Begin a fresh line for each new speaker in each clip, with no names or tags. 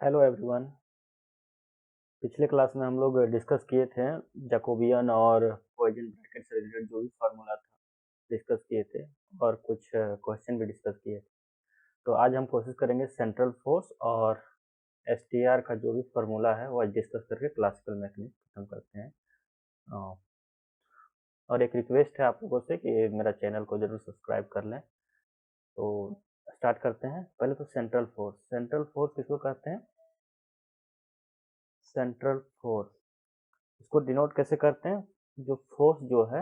Hello everyone. पिछले class में हम लोग डिस्कस किए थे जैकोबियन और पॉइसन ब्रैकेट से रिलेटेड जो भी फार्मूला था डिस्कस किए थे और कुछ क्वेश्चन भी डिस्कस किए थे। तो आज हम कोशिश करेंगे सेंट्रल फोर्स और एसटीआर का जो भी फार्मूला है वो आज डिस्कस करके क्लासिकल मैकेनिक्स खत्म करते हैं। और एक रिक्वेस्ट है आप लोगों से कि मेरा चैनल को जरूर सब्सक्राइब कर लें। तो स्टार्ट करते हैं। पहले तो सेंट्रल फोर्स किसको कहते हैं? सेंट्रल फोर्स इसको डिनोट कैसे करते हैं? जो फोर्स जो है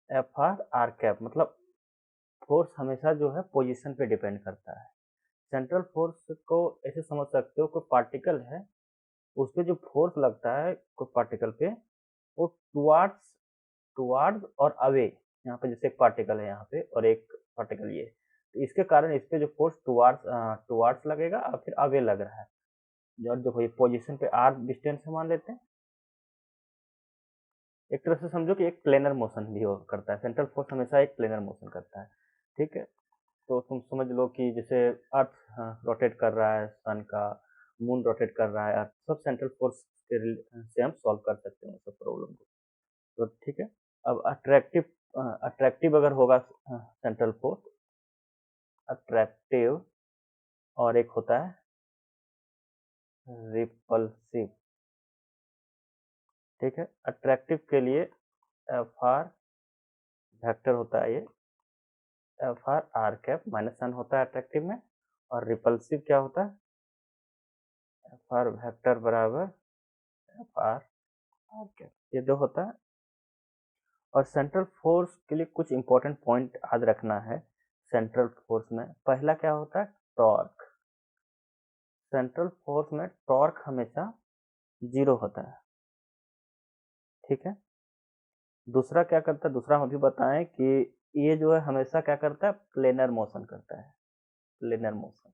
एफ आर कैप, मतलब फोर्स हमेशा जो है पोजीशन पे डिपेंड करता है। सेंट्रल फोर्स को ऐसे समझ सकते हो, कोई पार्टिकल है उस पर जो फोर्स लगता है कोई पार्टिकल पे, वो टुवार्ड्स टुवार्ड्स और अवे। यहाँ पे जैसे एक पार्टिकल है यहाँ पे और एक पार्टिकल ये, तो इसके कारण इस पे जो फोर्स टुवार्ड्स टुवार्ड्स लगेगा और फिर अवे लग रहा है। जो देखो ये पोजीशन पे आर डिस्टेंस से मान लेते हैं। एक तरह से समझो कि एक प्लेनर मोशन भी हो करता है। सेंट्रल फोर्स हमेशा एक प्लेनर मोशन करता है। ठीक है, तो तुम समझ लो कि जैसे अर्थ रोटेट कर रहा है, सन का, मून रोटेट कर रहा है, अर्थ, सब सेंट्रल फोर्स से हम सॉल्व कर सकते हैं सब प्रॉब्लम को। तो ठीक है, अब अट्रैक्टिव अगर होगा सेंट्रल फोर्स अट्रैक्टिव, और एक होता है रिपल्सिव। ठीक है, अट्रैक्टिव के लिए एफ आर वेक्टर होता है, ये F R R cap minus सन होता है अट्रैक्टिव में, और रिपल्सिव क्या होता है? एफ आर वेक्टर बराबर एफ आर आर कैप, ये दो होता है। और सेंट्रल फोर्स के लिए कुछ इंपॉर्टेंट पॉइंट याद रखना है। सेंट्रल फोर्स में पहला क्या होता है? टॉर्क। सेंट्रल फोर्स में टॉर्क हमेशा जीरो होता है। ठीक है, दूसरा क्या करता है, दूसरा हम अभी बताएं कि ये जो है हमेशा क्या करता है? प्लेनर मोशन करता है। Planar motion,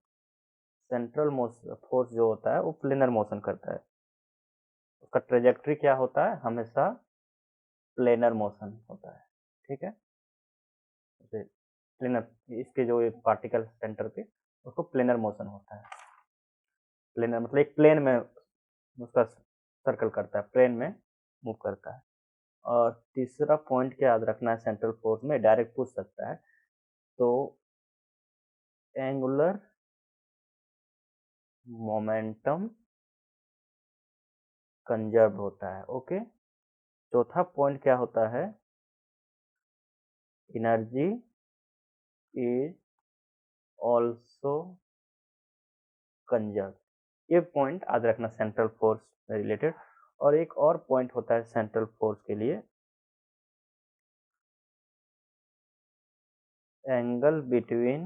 central motion force जो होता है वो प्लेनर मोशन करता है। उसका ट्रेजेक्ट्री क्या होता है? हमेशा प्लेनर मोशन होता है। ठीक है, जैसे प्लेनर, इसके जो पार्टिकल सेंटर पे, उसको प्लेनर मोशन होता है। प्लेनर मतलब एक प्लेन में उसका सर्कल करता है, प्लेन में मूव करता है। और तीसरा पॉइंट क्या याद रखना है? सेंट्रल फोर्स में डायरेक्ट पूछ सकता है, तो एंगुलर मोमेंटम कंजर्व होता है। ओके, चौथा पॉइंट क्या होता है? Energy is also conserve. ये पॉइंट याद रखना सेंट्रल फोर्स से रिलेटेड। और एक और पॉइंट होता है सेंट्रल फोर्स के लिए, angle between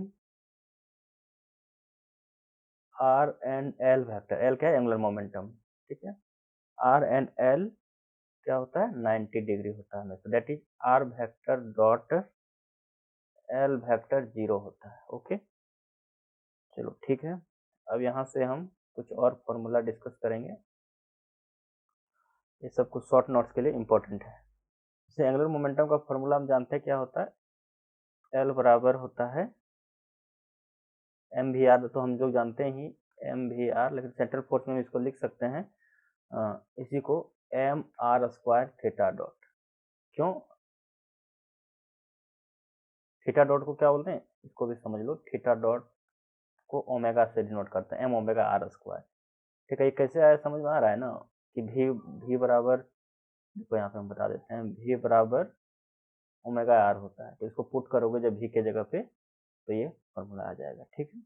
R and L vector. L क्या है? Angular momentum. ठीक है, आर एंड एल क्या होता है? 90 डिग्री होता है हमेशा। That is R vector dot L vector zero होता है। ओके, चलो ठीक है। अब यहाँ से हम कुछ और फॉर्मूला डिस्कस करेंगे, ये सब कुछ शॉर्ट नोट्स के लिए इंपॉर्टेंट है। जैसे एंगुलर मोमेंटम का फॉर्मूला हम जानते हैं क्या होता है? एल बराबर होता है एम वी आर, तो हम लोग जानते ही एम वी आर, लेकिन सेंट्रल फोर्स में हम इसको लिख सकते हैं इसी को M R square theta dot. क्यों थीटा डॉट को क्या बोलते हैं? इसको भी समझ लो, थीटा डॉट को ओमेगा से डिनोट करते हैं, एम ओमेगा आर स्क्वायर। ठीक है, ये कैसे आया समझ में आ रहा है ना? कि भी भी बराबर, देखो यहाँ पे हम बता देते हैं, भी बराबर ओमेगा आर होता है, तो इसको पुट करोगे जब भी के जगह पे तो ये फॉर्मूला आ जाएगा। ठीक है,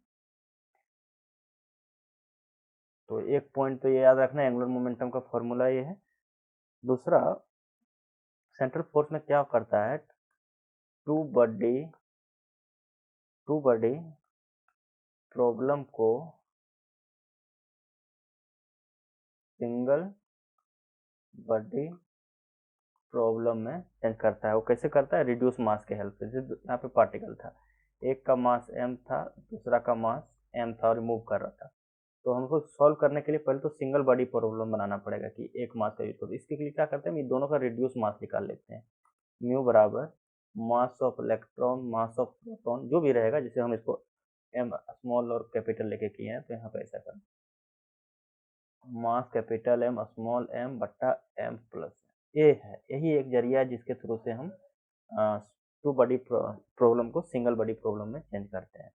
तो एक पॉइंट तो ये याद रखना है, एंगुलर मोमेंटम का फॉर्मूला ये है। दूसरा, सेंट्रल फोर्स में क्या करता है? टू बॉडी प्रॉब्लम को सिंगल बॉडी प्रॉब्लम में चेंज करता है। वो कैसे करता है? रिड्यूस मास के हेल्प से। जैसे यहाँ पे पार्टिकल था, एक का मास m था, दूसरा का मास m था और मूव कर रहा था, तो हमको सॉल्व करने के लिए पहले तो सिंगल बॉडी प्रॉब्लम बनाना पड़ेगा कि एक मास का यूज करो। इसके लिए क्या करते हैं? ये दोनों का रिड्यूस मास निकाल लेते हैं। म्यू बराबर mass of electron mass of proton जो भी रहेगा, जैसे हम इसको एम स्मॉल और कैपिटल लेके किए हैं, तो यहाँ पे ऐसा करना, mass capital M small M बट्टा एम प्लस, ये है, यही एक जरिया है जिसके थ्रू से हम टू बड़ी प्रॉब्लम को सिंगल बड़ी प्रॉब्लम में चेंज करते हैं।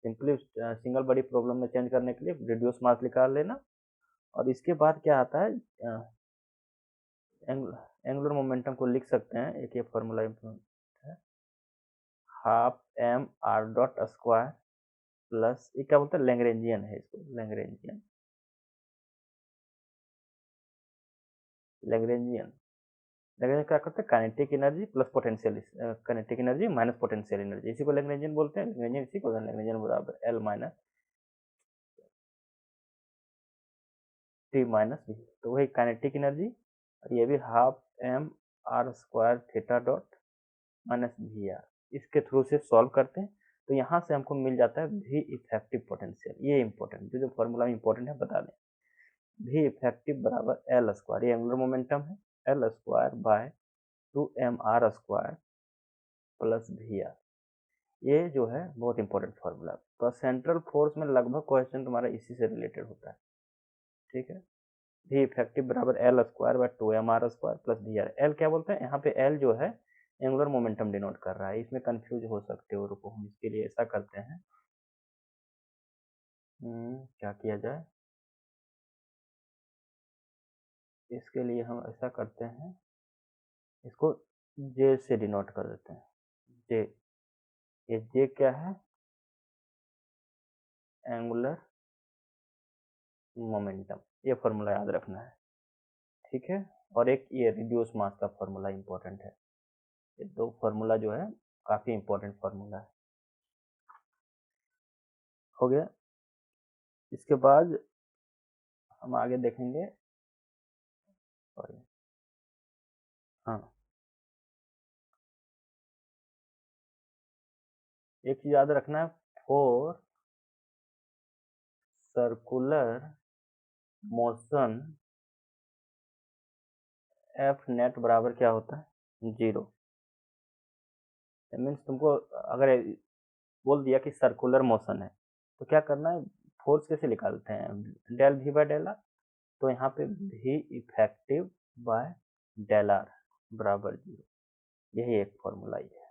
सिंपली सिंगल बड़ी प्रॉब्लम में चेंज करने के लिए रिड्यूस मास निकाल लेना, और इसके बाद क्या आता है, एंगुलर मोमेंटम को लिख सकते हैं, एक ये फॉर्मूला है, half M R dot square plus, ये क्या बोलते हैं, लैग्रेंजियन है इसको, लैग्रेंजियन लैग्रेंजियन लैग्रेंजियन क्या करते हैं, kinetic energy plus potential, kinetic energy minus potential energy, इसी को लैग्रेंजियन बोलते हैं। लैग्रेंजियन इसी को, लैग्रेंजियन बराबर L minus T minus V, तो वही काइनेटिक एनर्जी, और ये भी half M R square theta dot minus V R, इसके थ्रू से सॉल्व करते हैं, तो यहाँ से हमको मिल जाता है वी इफेक्टिव पोटेंशियल। ये इंपॉर्टेंट, जो फॉर्मूला इंपॉर्टेंट है बता दें, वी इफेक्टिव बराबर एल स्क्वायर, ये एंगुलर मोमेंटम है, L square by 2mr square plus V R, ये जो है बहुत इंपॉर्टेंट फॉर्मूला। तो सेंट्रल फोर्स में लगभग क्वेश्चन तुम्हारा इसी से रिलेटेड होता है, ठीक है। वी इफेक्टिव बराबर L square by 2mr square plus V R, L क्या बोलते हैं, यहाँ पे एल जो है एंगुलर मोमेंटम डिनोट कर रहा है, इसमें कंफ्यूज हो सकते हो, रुको हम इसके लिए ऐसा करते हैं, क्या किया जाए, इसके लिए हम ऐसा करते हैं, इसको जे से डिनोट कर देते हैं, जे, ये जे क्या है, एंगुलर मोमेंटम, ये फॉर्मूला याद रखना है, ठीक है। और एक ये रिड्यूस मास का फॉर्मूला इंपॉर्टेंट है, ये दो फॉर्मूला जो है काफी इंपॉर्टेंट फॉर्मूला है। हो गया, इसके बाद हम आगे देखेंगे, सॉरी, हाँ, एक चीज याद रखना है, four circular motion F net बराबर क्या होता है, 0। मीन्स तुमको अगर बोल दिया कि सर्कुलर मोशन है, तो क्या करना है, फोर्स कैसे निकालते हैं, del V by del R, तो यहाँ पे V effective by del R बराबर 0, यही एक फॉर्मूला ही है।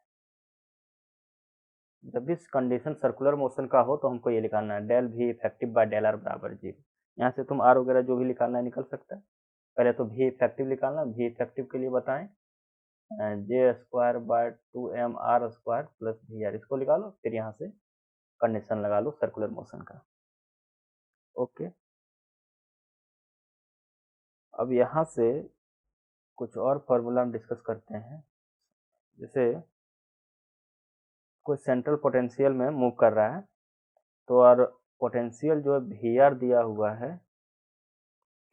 जब भी कंडीशन सर्कुलर मोशन का हो तो हमको ये निकालना है, del V effective by del R बराबर 0। यहाँ से तुम आर वगैरह जो भी निकालना है निकल सकता है, पहले तो वी इफेक्टिव निकालना, वी इफेक्टिव के लिए बताएं, J square by 2mr square plus V R, इसको निकालो, फिर यहाँ से कंडीशन लगा लो सर्कुलर मोशन का, ओके। अब यहाँ से कुछ और फॉर्मूला हम डिस्कस करते हैं, जैसे कोई सेंट्रल पोटेंशियल में मूव कर रहा है, तो और पोटेंशियल जो है वी आर दिया हुआ है,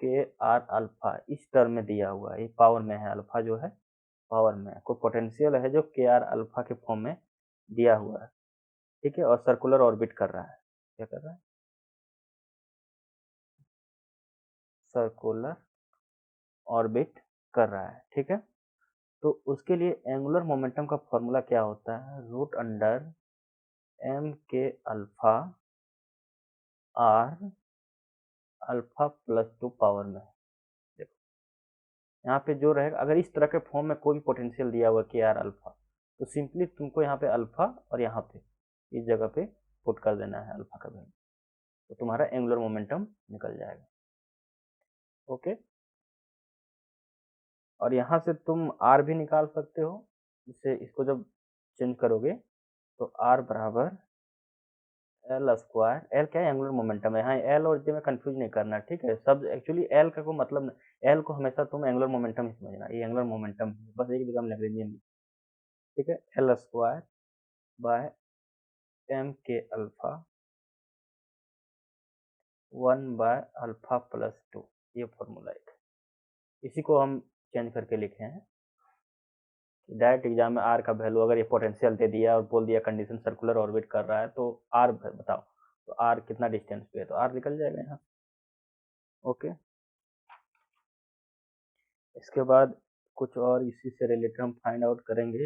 के आर अल्फा इस टर्म में दिया हुआ है, ये पावर में है, अल्फा जो है पावर में है, कोई पोटेंशियल है जो के आर अल्फा के फॉर्म में दिया हुआ है, ठीक है, और सर्कुलर ऑर्बिट कर रहा है, क्या कर रहा है, सर्कुलर ऑर्बिट कर रहा है, ठीक है। तो उसके लिए एंगुलर मोमेंटम का फॉर्मूला क्या होता है, root under M K alpha R alpha plus 2 power में, देखो यहाँ पे जो रहेगा, अगर इस तरह के फॉर्म में कोई भी पोटेंशियल दिया हुआ के आर अल्फा, तो सिंपली तुमको यहाँ पे अल्फा और यहाँ पे इस जगह पे पुट कर देना है अल्फा का वैल्यू, तो तुम्हारा एंगुलर मोमेंटम निकल जाएगा, ओके। और यहाँ से तुम आर भी निकाल सकते हो, इससे इसको जब चेंज करोगे तो आर बराबर एल स्क्वायर, एल क्या है, एंगुलर मोमेंटम है, यहाँ एल और जे में कंफ्यूज नहीं करना, ठीक है, सब एक्चुअली एल का कोई मतलब नहीं, एल को हमेशा तुम एंगुलर मोमेंटम ही समझना, ये एंगुलर मोमेंटम है, बस एक जगह में लैग्रेंजियन, ठीक है, L square by M K alpha 1 by alpha plus 2, ये फॉर्मूला एक, इसी को हम चेंज करके लिखे हैं, डायरेक्ट एग्जाम में आर का वैल्यू अगर ये पोटेंशियल दे दिया और बोल दिया कंडीशन सर्कुलर ऑर्बिट कर रहा है, तो आर बताओ, तो आर कितना डिस्टेंस पे है, तो आर निकल जाएगा यहाँ, ओके। इसके बाद कुछ और इसी से रिलेटेड हम फाइंड आउट करेंगे,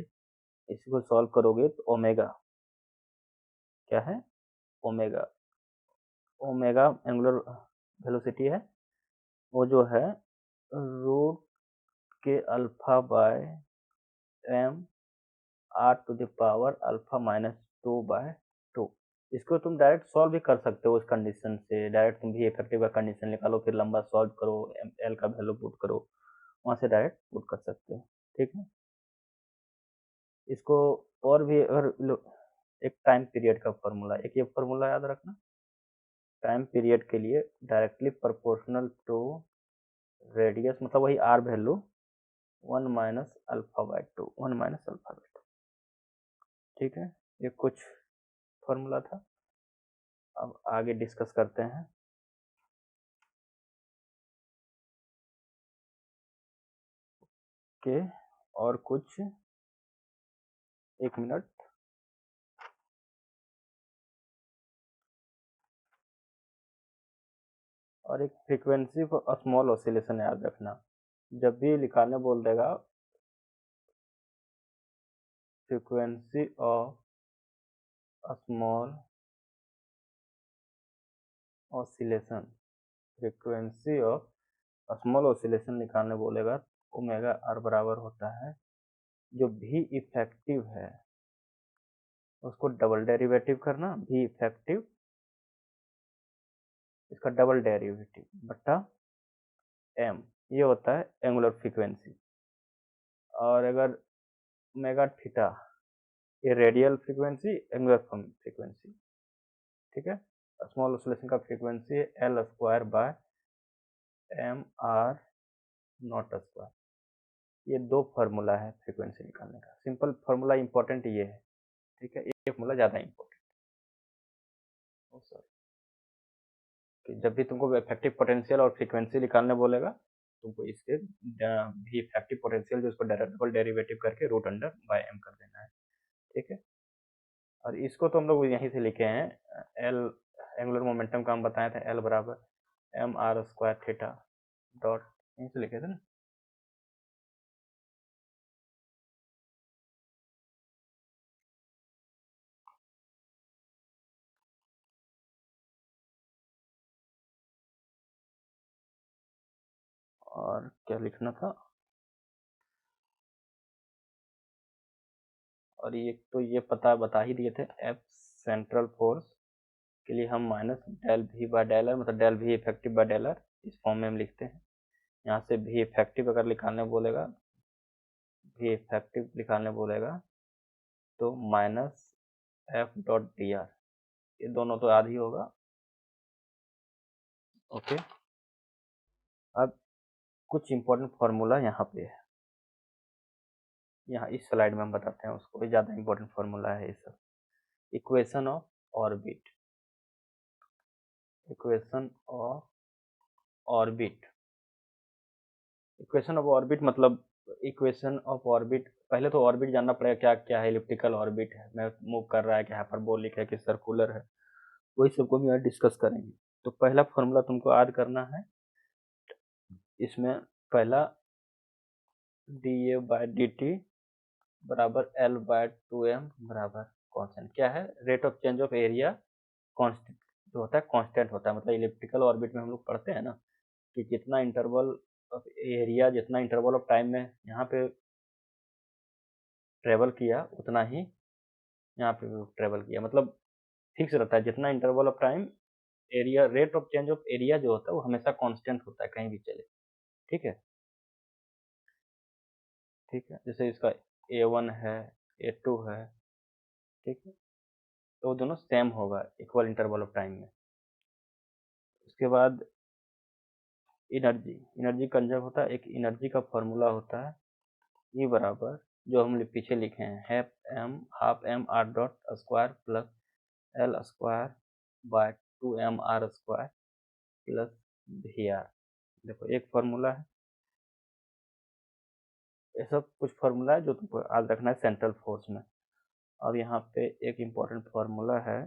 इसी को सॉल्व करोगे तो ओमेगा क्या है, ओमेगा, ओमेगा एंगुलर वेलोसिटी है, वो जो है root K alpha by M R to the power alpha minus 2/2। इसको तुम डायरेक्ट सॉल्व भी कर सकते हो, उस कंडीशन से डायरेक्ट तुम भी इफेक्टिव का कंडीशन निकालो, फिर लंबा सॉल्व करो, एल का वैल्यू पुट करो, वहां से डायरेक्ट पुट कर सकते हो। ठीक है, इसको और भी अगर एक टाइम पीरियड का फॉर्मूला, एक ये फॉर्मूला याद रखना, टाइम पीरियड के लिए डायरेक्टली प्रोपोर्शनल टू रेडियस, मतलब वही आर value 1 minus alpha by 2, 1 minus alpha by 2। ठीक है, ये कुछ फॉर्मूला था। अब आगे डिस्कस करते हैं। के और कुछ, एक मिनट, और एक फ्रीक्वेंसी फॉर स्मॉल ऑसिलेशन याद रखना, जब भी निकालने बोल देगा frequency of small oscillation, frequency of small oscillation निकालने बोलेगा, ओमेगा आर बराबर होता है, जो भी इफेक्टिव है उसको डबल डेरिवेटिव करना, भी इफेक्टिव इसका डबल डेरिवेटिव बटा एम, ये होता है एंगुलर फ्रीक्वेंसी। और अगर ओमेगा थीटा, ये रेडियल फ्रीक्वेंसी, एंगुलर फ्रीक्वेंसी। ठीक है, स्मॉल ऑसिलेशन का फ्रीक्वेंसी है L square by M R naught square. ये दो फार्मूला है फ्रीक्वेंसी निकालने का, सिंपल फार्मूला, इंपॉर्टेंट ये है। ठीक है, ये फार्मूला ज़्यादा इंपॉर्टेंट सर, कि जब भी तुमको इफेक्टिव पोटेंशियल और फ्रीक्वेंसी निकालने बोलेगा, तुमको इसके भी इफेक्टिव पोटेंशियल जो उसको डबल डेरिवेटिव करके रूट अंडर बाय एम कर देना है। ठीक है, और इसको तो हम लोग यहीं से लिखे हैं, एल एंगुलर मोमेंटम का हम बताए थे, एल बराबर M R square theta dot, यहीं से लिखे थे ना। और क्या लिखना था, और ये तो ये बता ही दिए थे, एफ सेंट्रल फोर्स के लिए हम minus del V by del R, मतलब del V effective by del R, इस फॉर्म में हम लिखते हैं। यहाँ से भी इफेक्टिव अगर निकालने बोलेगा, भी इफेक्टिव निकालने बोलेगा तो minus F dot D R, ये दोनों तो आधी होगा। ओके, अब कुछ इंपॉर्टेंट फार्मूला यहाँ पे है, यहाँ इस स्लाइड में हम बताते हैं उसको, ज़्यादा इंपॉर्टेंट फार्मूला है ये सब। Equation of orbit, equation of orbit, equation of orbit मतलब इक्वेशन ऑफ ऑर्बिट, पहले तो ऑर्बिट जानना पड़ेगा क्या क्या है, इलिप्टिकल ऑर्बिट है, मैं मूव कर रहा है कि हाइपरबोलिक है कि सर्कुलर है, वही सबको हम यहाँ डिस्कस करेंगे। तो पहला फॉर्मूला तुमको याद करना है, इसमें पहला D A by D T बराबर एल बाय 2m बराबर कॉन्स्टेंट, क्या है, rate of change of area constant जो होता है, कॉन्स्टेंट होता है, मतलब इलिप्टिकल ऑर्बिट में हम लोग पढ़ते हैं ना कि जितना इंटरवल ऑफ एरिया, जितना इंटरवल ऑफ टाइम में यहाँ पे ट्रेवल किया उतना ही यहाँ पे भी ट्रेवल किया, मतलब फिक्स रहता है, जितना interval of time area, rate of change of area जो होता है वो हमेशा कांस्टेंट होता है कहीं भी चले। ठीक है, ठीक है, जैसे इसका A1 है, A2 है, ठीक है, तो वो दोनों सेम होगा इक्वल इंटरवल ऑफ टाइम में। उसके बाद एनर्जी, एनर्जी कंजर्व होता है, एक एनर्जी का फॉर्मूला होता है ई बराबर, जो हम पीछे लिखे हैं, half M R dot square plus L square by 2m R square plus V R. देखो एक फार्मूला है, ये सब कुछ फार्मूला है जो तुमको याद रखना है सेंट्रल फोर्स में। अब यहाँ पे एक इम्पोर्टेंट फार्मूला है,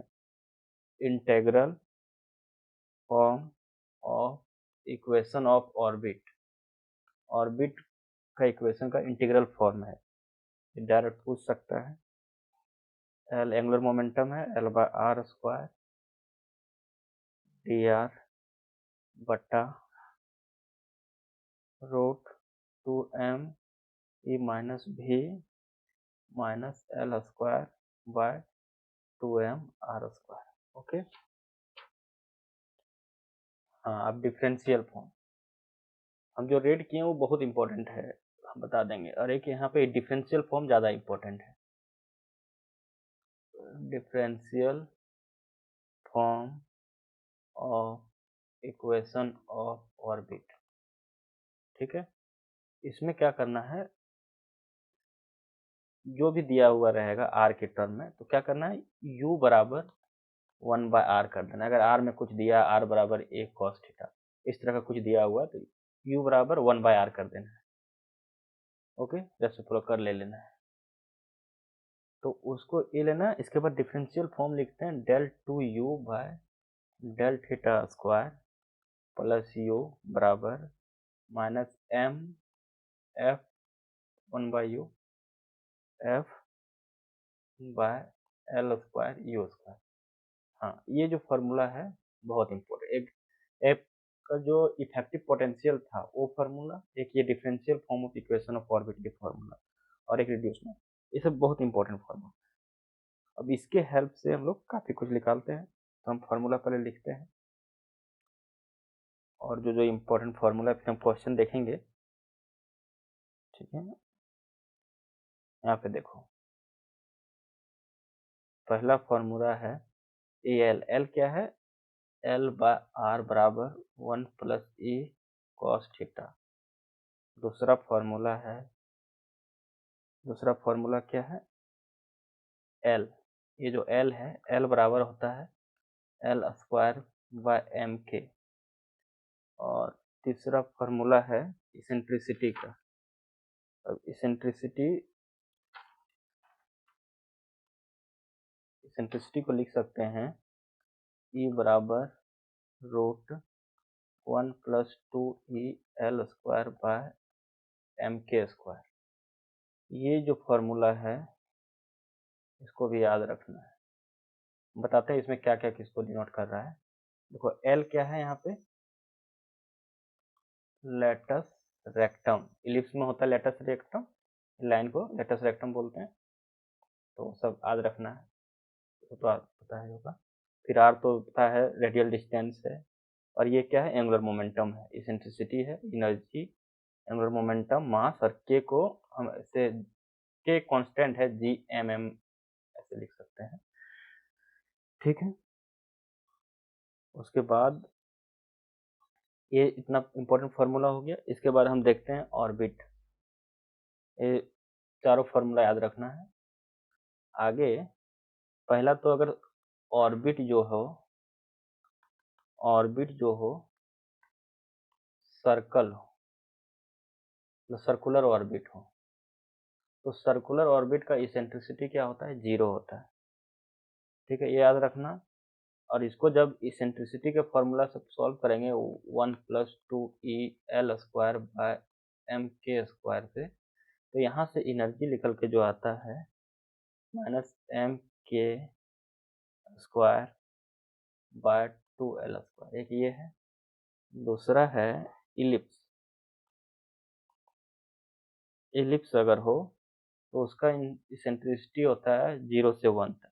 integral form of equation of orbit, orbit का इक्वेशन का इंटीग्रल फॉर्म है, डायरेक्ट पूछ सकता है। एल एंगुलर मोमेंटम है, L by R square dr बट्टा root 2m e minus v minus L square by 2m r square. Okay, हाँ अब डिफरेंशियल फॉर्म हम जो रेड किए हैं वो बहुत इंपॉर्टेंट है, हम बता देंगे। और एक यहाँ पे डिफरेंशियल फॉर्म ज़्यादा इंपॉर्टेंट है। Differential form of equation of orbit, ठीक है। इसमें क्या करना है, जो भी दिया हुआ रहेगा आर के टर्म में, तो क्या करना है, u बराबर 1/r कर देना। अगर r में कुछ दिया, r बराबर 1 cos थीटा, इस तरह का कुछ दिया हुआ तो u बराबर 1/r कर देना है। ओके, रेसिप्रोकल कर ले लेना है, तो उसको ये लेना। इसके बाद डिफरेंशियल फॉर्म लिखते हैं, del 2u by del theta square plus u बराबर minus m f 1/u f by L square u square. हाँ, ये जो फार्मूला है बहुत इंपॉर्टेंट। एक एफ का जो इफेक्टिव पोटेंशियल था वो फार्मूला, एक ये differential form of equation of orbit की फार्मूला, और एक रिड्यूसमेंट, ये सब बहुत इंपॉर्टेंट फार्मूला। अब इसके हेल्प से हम लोग काफ़ी कुछ निकालते हैं। तो हम फार्मूला पहले लिखते हैं, और जो जो इम्पोर्टेंट फार्मूला फिर हम क्वेश्चन देखेंगे, ठीक है। यहाँ पे देखो, पहला फार्मूला है ए एल। एल क्या है, एल बाय आर बराबर 1 प्लस ई कॉस थीटा। दूसरा फार्मूला क्या है, एल। ये जो एल है, एल बराबर होता है एल स्क्वायर बाय एम के। और तीसरा फार्मूला है इसेंट्रिसिटी का। अब इसेंट्रिसिटी को लिख सकते हैं ई बराबर root 1 plus 2 E L square by M K square. ये जो फार्मूला है इसको भी याद रखना है। बताते हैं इसमें क्या क्या किसको डिनोट कर रहा है। देखो, एल क्या है यहाँ पे, लेटस रेक्टम। इलिप्स में होता है लेटस रेक्टम, लाइन को लेटस रेक्टम बोलते हैं, तो सब याद रखना है। तो पता है होगा। फिर आर तो पता है रेडियल डिस्टेंस है, और ये क्या है, एंगुलर मोमेंटम है, इसेंट्रिसिटी है, एनर्जी, एंगुलर मोमेंटम, मास, और के को हम ऐसे, के कांस्टेंट है, जी एम एम ऐसे लिख सकते हैं, ठीक है। उसके बाद ये इतना इंपॉर्टेंट फार्मूला हो गया। इसके बाद हम देखते हैं ऑर्बिट। ये चारों फार्मूला याद रखना है। आगे पहला तो अगर ऑर्बिट जो हो सर्कल हो, तो सर्कुलर ऑर्बिट हो, तो सर्कुलर ऑर्बिट का इसेंट्रिसिटी क्या होता है, 0 होता है, ठीक है, ये याद रखना। और इसको जब इसेंट्रिसिटी के फॉर्मूला से सॉल्व करेंगे 1 plus 2 E L square by M K square से, तो यहाँ से एनर्जी निकल के जो आता है minus M K square by 2 L square. एक ये है। दूसरा है इलिप्स। इलिप्स अगर हो तो उसका इसेंट्रिसिटी होता है 0 से 1 तक,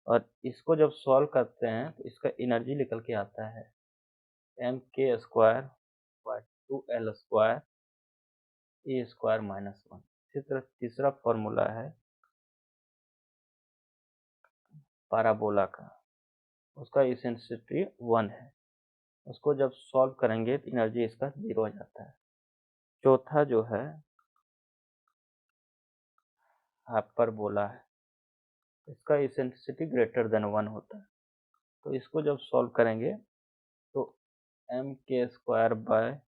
और इसको जब सॉल्व करते हैं तो इसका एनर्जी निकल के आता है M K square by 2 L square A square minus 1। इसी तरह तीसरा फॉर्मूला है पैराबोला का, उसका इसेंट्रिसिटी 1 है, उसको जब सॉल्व करेंगे तो एनर्जी इसका 0 हो जाता है। चौथा जो है हाइपरबोला है, इसका इसेंट्रिसिटी ग्रेटर देन 1 होता है, तो इसको जब सॉल्व करेंगे तो M K square by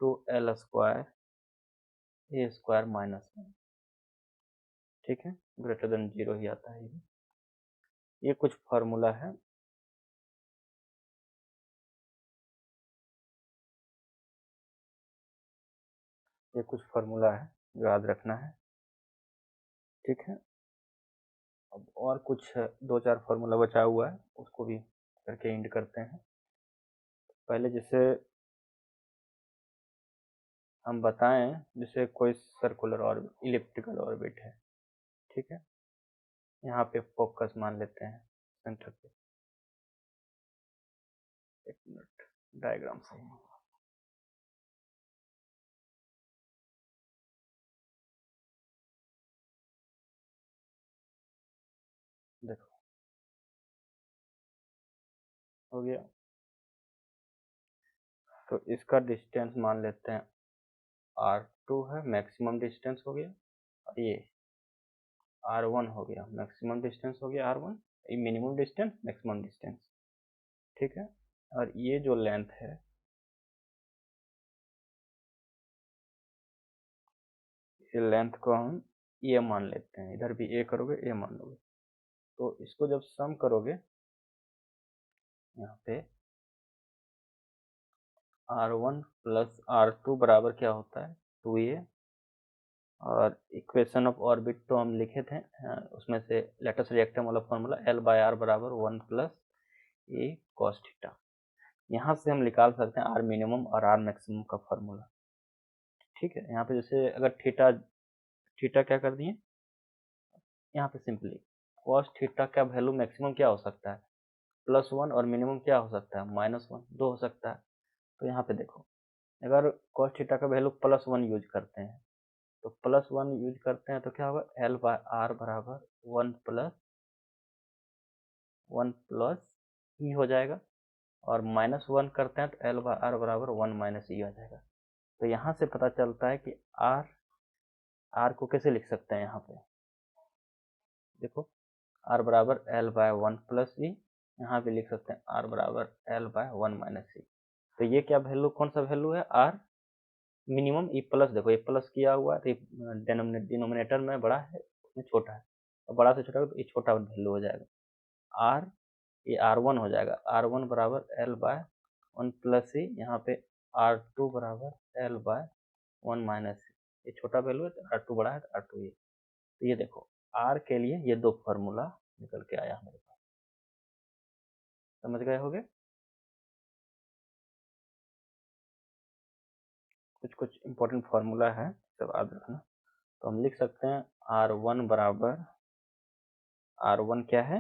2 L square A square minus 1, ठीक है, ग्रेटर देन 0 ही आता है। ये कुछ फार्मूला है। ये कुछ फार्मूला है जो याद रखना है, ठीक है। अब और कुछ 2-4 फार्मूला बचा हुआ है, उसको भी करके एंड करते हैं। पहले जैसे हम बताएं, जैसे कोई सर्कुलर और इलिप्टिकल ऑर्बिट है, ठीक है, यहाँ पे फोकस मान लेते हैं सेंटर पे। एक मिनट, डायग्राम सही है। देखो हो गया, तो इसका डिस्टेंस मान लेते हैं r2 है, मैक्सिमम डिस्टेंस हो गया, और ये r1 हो गया, मैक्सिमम डिस्टेंस हो गया r1, ये मिनिमम डिस्टेंस मैक्सिमम डिस्टेंस, ठीक है। और ये जो लेंथ है, ये लेंथ को हम ए मान लेते हैं, इधर भी ए करोगे ए मान लोगे, तो इसको जब सम करोगे यहाँ पे r1 प्लस r2 बराबर क्या होता है 2a, और इक्वेशन ऑफ ऑर्बिट तो हम लिखे थे, उसमें से लेटेस्ट रिएक्टिव वाला फॉर्मूला L/R बराबर 1 प्लस ए कॉस थीटा। यहाँ से हम निकाल सकते हैं आर मिनिमम और आर मैक्सिमम का फॉर्मूला, ठीक है। यहाँ पे जैसे अगर थीटा थीटा क्या कर दिए, यहाँ पे सिंपली कॉस थीटा का वैल्यू मैक्सिमम क्या हो सकता है +1, और मिनिमम क्या हो सकता है -1, 2 हो सकता है। तो यहाँ पे देखो, अगर कॉस थीटा का वैल्यू +1 यूज करते हैं, तो +1 यूज करते हैं तो क्या होगा L/R बराबर 1 प्लस ई हो जाएगा, और -1 करते हैं तो L/R बराबर 1 माइनस ई आ जाएगा। तो यहाँ से पता चलता है कि R को कैसे लिख सकते हैं, यहाँ पे देखो R बराबर L/1 प्लस ई, यहाँ पे लिख सकते हैं R बराबर L/1 माइनस ई। तो ये क्या वैल्यू, कौन सा वैल्यू है R मिनिमम, ई प्लस, देखो ये प्लस किया हुआ है तो डिनोमिनेटर में बड़ा है उसमें छोटा है, और बड़ा से छोटा तो ये छोटा वैल्यू हो जाएगा R, ये R1 हो जाएगा, R1 बराबर L/1 प्लस ई, यहाँ पे R2 बराबर L/1 माइनस ई, ये छोटा वैल्यू है तो R2 बड़ा है तो R2 ये। तो ये देखो R के लिए ये दो फॉर्मूला निकल के आया हमारे पास, समझ गए होगे। कुछ कुछ इंपॉर्टेंट फार्मूला है, सब याद रखना। तो हम लिख सकते हैं R1 बराबर, R1 क्या है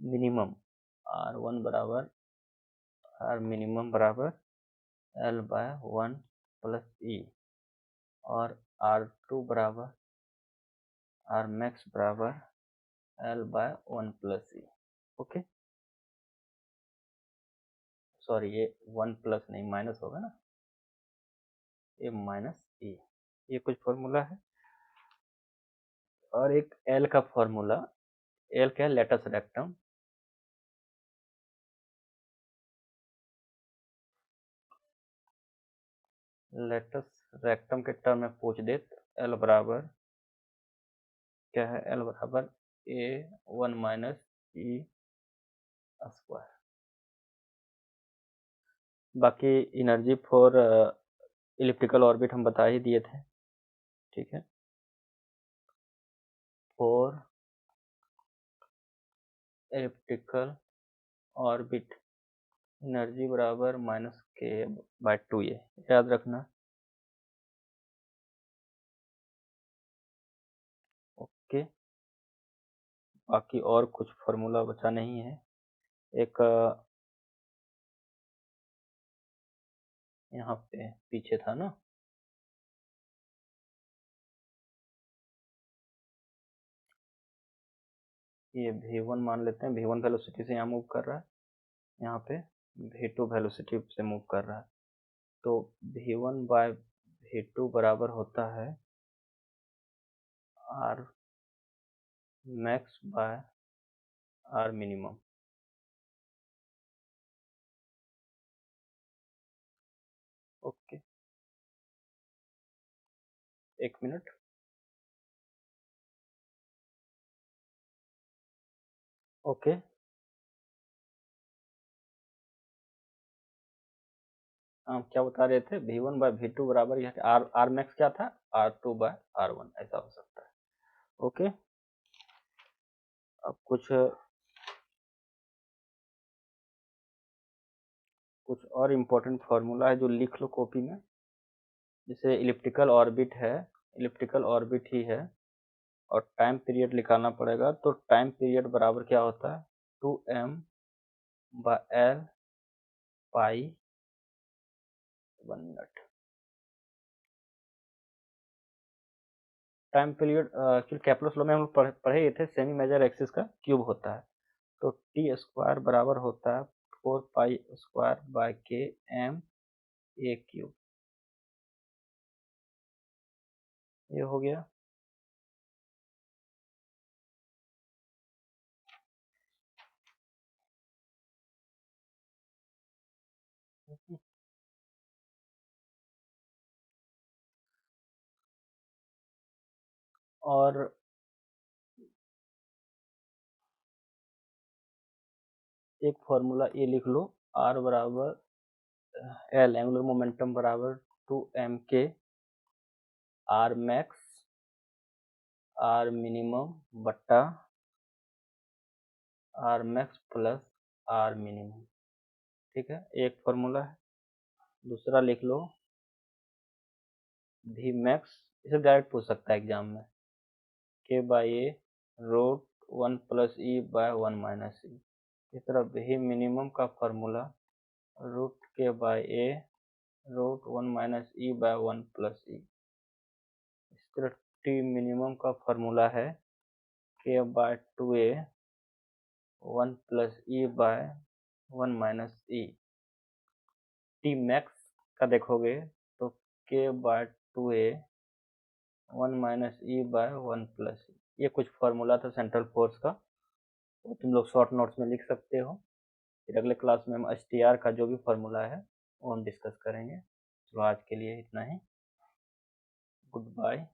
मिनिमम, R1 बराबर R मिनिमम बराबर L/1 प्लस ई, और R2 बराबर R मैक्स बराबर L/1 प्लस ई। ओके, सॉरी ये 1 प्लस नहीं माइनस होगा ना, ये माइनस ई, ये कुछ फॉर्मूला है। और एक L का फॉर्मूला, L क्या है लेटस रेक्टम, लेटस रेक्टम के टर्म में पूछ दे तो L बराबर क्या है, L बराबर A1 माइनस ई स्क्वायर। बाकी एनर्जी फॉर इलिप्टिकल ऑर्बिट हम बता ही दिए थे, ठीक है। फॉर इलिप्टिकल ऑर्बिट एनर्जी बराबर -k/2, ये याद रखना। ओके, बाकी और कुछ फॉर्मूला बचा नहीं है। एक यहाँ पे पीछे था ना, ये v1 मान लेते हैं, v1 वेलोसिटी से यहाँ मूव कर रहा है, यहाँ पे v2 वेलोसिटी से मूव कर रहा है, तो v1 बाय v2 बराबर होता है r max bye r minimum. Okay, एक मिनट, ओके हम क्या बता रहे थे, v1 बाय v2 बराबर यह r मैक्स क्या था r2 बाय r1, ऐसा हो सकता है। ओके, अब कुछ कुछ और इम्पोर्टेंट फार्मूला है जो लिख लो कॉपी में। जैसे इलिप्टिकल ऑर्बिट है, इलिप्टिकल ऑर्बिट ही है और टाइम पीरियड निकालना पड़ेगा, तो टाइम पीरियड बराबर क्या होता है 2m/l पाई 1 मिनट। टाइम पीरियड फिर कैप्लस लॉ में हम लोग पढ़े ही थे, सेमी मेजर एक्सिस का क्यूब होता है, तो टी स्क्वायर बराबर होता है 4 पाई स्क्वायर/k m a क्यूब। ये हो गया। और एक फॉर्मूला ये लिख लो, r बराबर l एंगुलर मोमेंटम बराबर 2m k r max r minimum बट्टा r max plus r minimum. ठीक है, एक फॉर्मूला है। दूसरा लिख लो v मैक्स, इसे डायरेक्ट पूछ सकता है एग्जाम में, k by A root 1 plus E by 1 minus E. इस तरह v मिनिमम का formula root k by A root 1 minus E by 1 plus E. इस तरह टी मिनिमम का फॉर्मूला है k by 2a 1 plus E by 1 minus E. T max का देखोगे तो k by 2a 1 minus E by 1 plus E. ये कुछ formula था सेंट्रल फोर्स का, वो तुम लोग शॉर्ट नोट्स में लिख सकते हो। फिर अगले क्लास में हम STR का जो भी फार्मूला है वो हम डिस्कस करेंगे। तो आज के लिए इतना ही, गुड बाय।